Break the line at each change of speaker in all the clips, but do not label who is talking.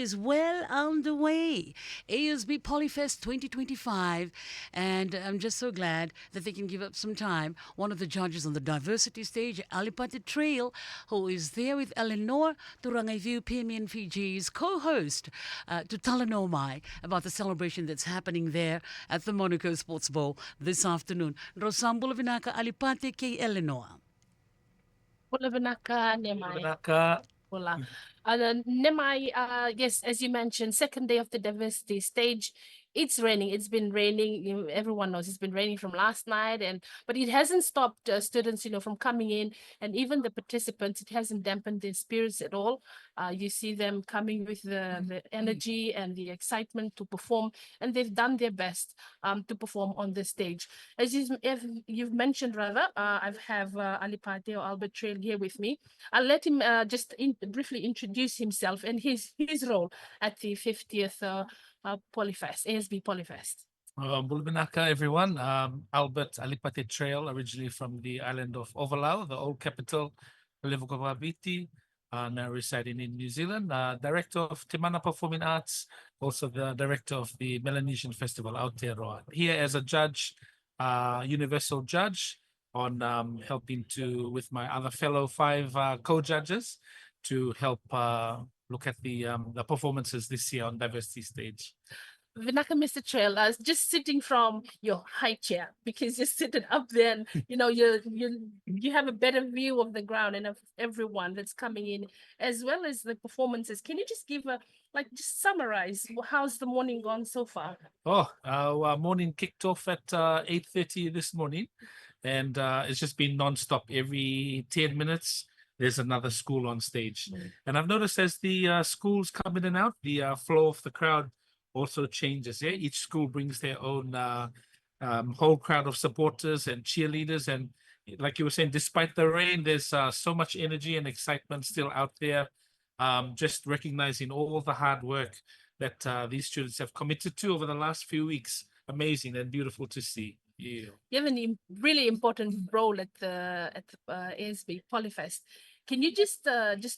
is well underway. ASB Polyfest 2025, and I'm just so glad that they can give up some time. One of the judges on the diversity stage, Alipate Traill, who is there with Elenoa, Turagaiviu, PMN Fiji's co-host, to tell Nemai about the celebration that's happening there at the Monaco Sports Bowl this afternoon. Rosambula Vinaka Alipate K Elenoa.
Pula Vinaka, Nemai.
Benaka.
Pula. Nemai, yes, as you mentioned, second day of the diversity stage. It's raining. It's been raining. Everyone knows it's been raining from last night, but it hasn't stopped students, from coming in, and even the participants. It hasn't dampened their spirits at all. You see them coming with the energy and the excitement to perform, and they've done their best to perform on the stage. As you've mentioned, rather, I have Alipate or Albert Traill here with me. I'll let him briefly introduce himself and his role at the 50th Polyfest, ASB Polyfest.
Bulbinaka, everyone. Albert Alipate Traill, originally from the island of Ovalau, the old capital, Levukovaviti, now residing in New Zealand. Director of Timana Performing Arts, also the director of the Melanesian Festival Aotearoa. Here as a judge, universal judge, on helping with my other fellow 5 co-judges to help look at the performances this year on diversity stage.
Vinaka, Mr. Traill, just sitting from your high chair, because you're sitting up there and you have a better view of the ground and of everyone that's coming in, as well as the performances. Can you just give just summarize how's the morning gone so far?
Our morning kicked off at 8:30 this morning, and it's just been non-stop. Every 10 minutes there's another school on stage. And I've noticed as the schools come in and out, the flow of the crowd also changes. Yeah, each school brings their own whole crowd of supporters and cheerleaders, and like you were saying, despite the rain, there's so much energy and excitement still out there. Just recognizing all the hard work that these students have committed to over the last few weeks. Amazing and beautiful to see. Yeah.
You have a really important role at the ASB Polyfest. Can you just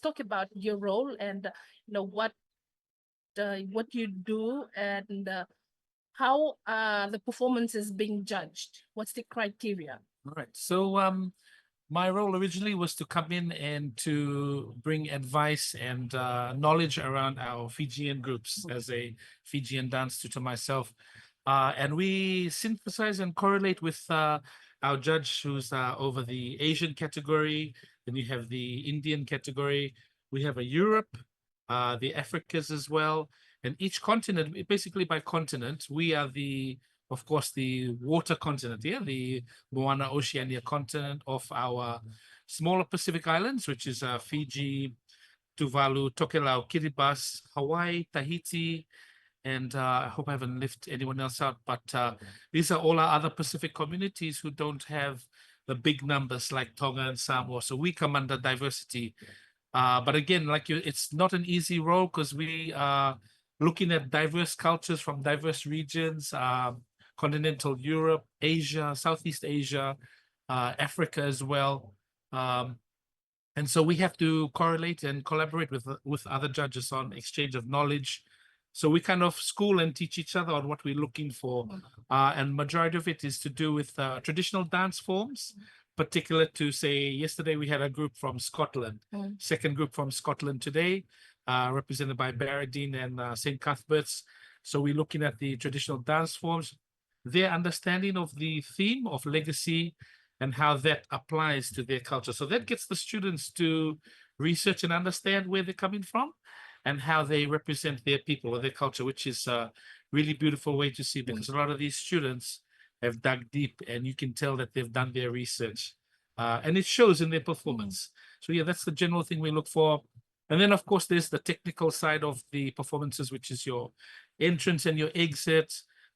talk about your role and what you do, and how the performance is being judged? What's the criteria?
All right. So my role originally was to come in and to bring advice and knowledge around our Fijian groups as a Fijian dance to myself. And we synthesize and correlate with our judge who's over the Asian category. Then you have the Indian category. We have a Europe, the Africas as well. And each continent, basically by continent, we are of course, the water continent, the Moana Oceania continent of our smaller Pacific islands, which is Fiji, Tuvalu, Tokelau, Kiribati, Hawaii, Tahiti, and I hope I haven't left anyone else out, but these are all our other Pacific communities who don't have the big numbers like Tonga and Samoa. So we come under diversity. But again, it's not an easy role because we are looking at diverse cultures from diverse regions, continental Europe, Asia, Southeast Asia, Africa as well. And so we have to correlate and collaborate with other judges on exchange of knowledge. So we kind of school and teach each other on what we're looking for. And majority of it is to do with traditional dance forms, particular to, say, yesterday we had a group from Scotland, second group from Scotland today, represented by Barradine and St. Cuthbert's. So we're looking at the traditional dance forms, their understanding of the theme of legacy and how that applies to their culture. So that gets the students to research and understand where they're coming from and how they represent their people or their culture, which is a really beautiful way to see, because a lot of these students have dug deep and you can tell that they've done their research and it shows in their performance. So yeah, that's the general thing we look for. And then of course, there's the technical side of the performances, which is your entrance and your exit.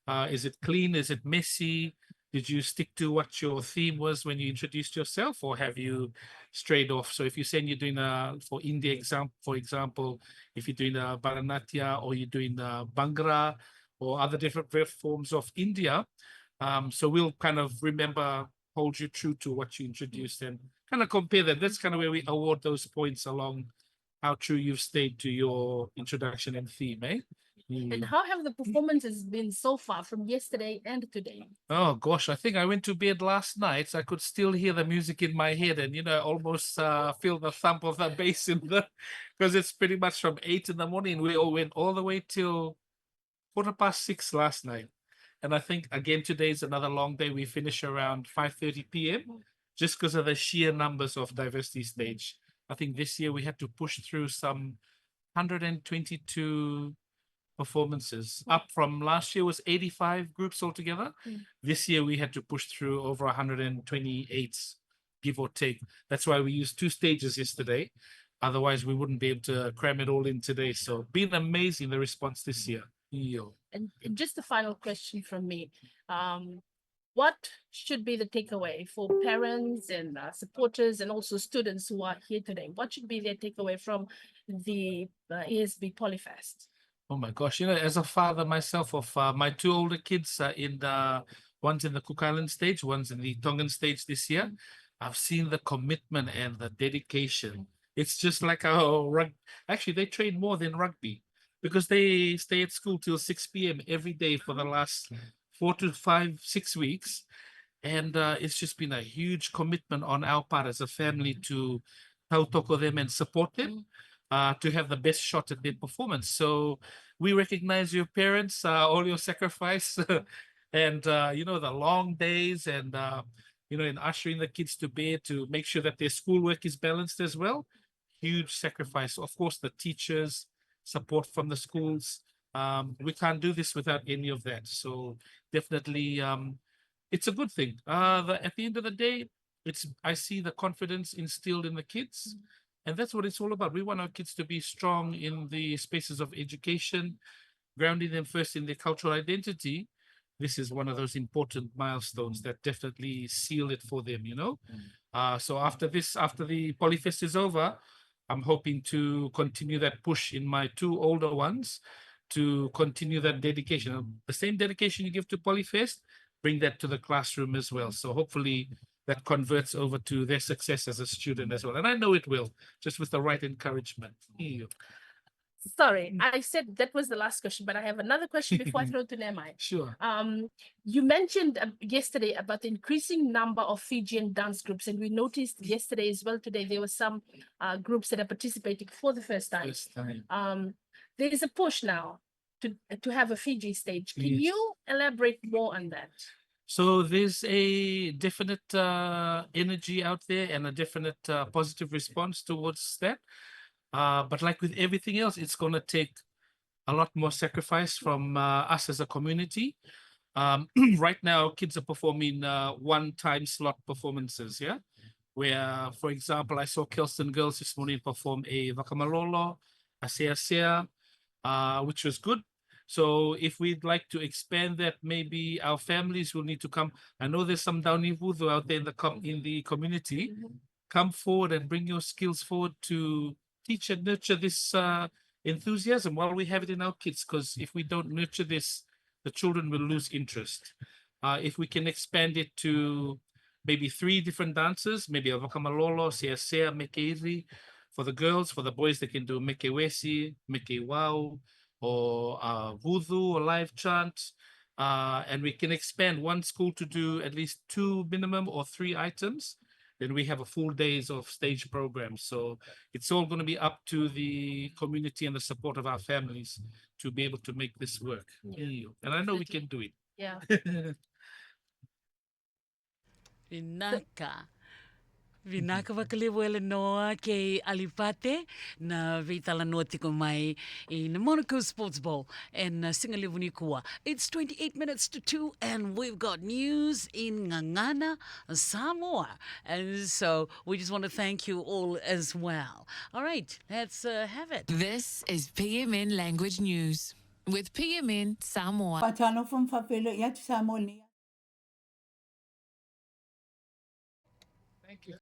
Is it clean? Is it messy? Did you stick to what your theme was when you introduced yourself, or have you strayed off? So if you're saying you're doing for India for example, if you're doing a Bharatanatyam or you're doing Bhangra or other different forms of India, so we'll kind of hold you true to what you introduced and kind of compare that. That's kind of where we award those points along how true you've stayed to your introduction and theme, eh?
And how have the performances been so far from yesterday and today?
Oh gosh, I think I went to bed last night. I could still hear the music in my head, and almost feel the thump of the bass in the, because it's pretty much from 8 in the morning. We all went all the way till 6:15 last night, and I think again today's another long day. We finish around 5:30 p.m. just because of the sheer numbers of diversity stage. I think this year we had to push through some 122 performances, up from last year was 85 groups altogether. This year we had to push through over 128, give or take. That's why we used 2 stages yesterday. Otherwise we wouldn't be able to cram it all in today. So been amazing, the response this year.
And just the final question from me. What should be the takeaway for parents and supporters and also students who are here today? What should be their takeaway from the ASB Polyfest?
Oh my gosh, as a father myself of my 2 older kids, one's in the Cook Island stage, one's in the Tongan stage this year. I've seen the commitment and the dedication. It's just like our rugby. Actually, they train more than rugby because they stay at school till 6 p.m. every day for the last 4 to 5, 6 weeks. And it's just been a huge commitment on our part as a family to tautoko them and support them. To have the best shot at their performance. So we recognize your parents, all your sacrifice, and the long days, and in ushering the kids to bed to make sure that their schoolwork is balanced as well. Huge sacrifice. Of course, the teachers, support from the schools. We can't do this without any of that. So definitely, it's a good thing. At the end of the day, I see the confidence instilled in the kids. And that's what it's all about. We want our kids to be strong in the spaces of education, grounding them first in their cultural identity. This is one of those important milestones that definitely seal it for them, So after the Polyfest is over, I'm hoping to continue that push in my 2 older ones to continue that dedication. The same dedication you give to Polyfest, bring that to the classroom as well. So hopefully that converts over to their success as a student as well. And I know it will, just with the right encouragement.
Sorry, I said that was the last question, but I have another question before I throw to Nemai.
Sure.
You mentioned yesterday about the increasing number of Fijian dance groups, and we noticed yesterday as well today there were some groups that are participating for the first time. There is a push now to have a Fiji stage. Can you elaborate more on that?
So there's a definite energy out there and a definite positive response towards that. But like with everything else, it's going to take a lot more sacrifice from us as a community. Right now, kids are performing 1-time slot performances, where, for example, I saw Kelston girls this morning perform a wakamalolo, a sea, which was good. So if we'd like to expand that, maybe our families will need to come. I know there's some Dauni Vudu out there in the community. Come forward and bring your skills forward to teach and nurture this enthusiasm while we have it in our kids. Because if we don't nurture this, the children will lose interest. If we can expand it to maybe 3 different dances, maybe a wakamalolo, sea, mekeiri. For the girls, for the boys, they can do mekewesi, mekewau, or voodoo or live chant, and we can expand one school to do at least 2 minimum or 3 items. Then we have a full days of stage programs. So it's all going to be up to the community and the support of our families to be able to make this work. And I know we can do it.
Yeah.
Vinaka wakalewa Elenoa ke Alipate na Vitalanoa tiko mai in the Monaco Sports Bowl and Singalivuni Kua. It's 28 minutes to 2 and we've got news in Ngangana, Samoa. And so we just want to thank you all as well. All right, let's have it.
This is PMN Language News with PMN Samoa.
Patano from Fafelo, Yat Samoa.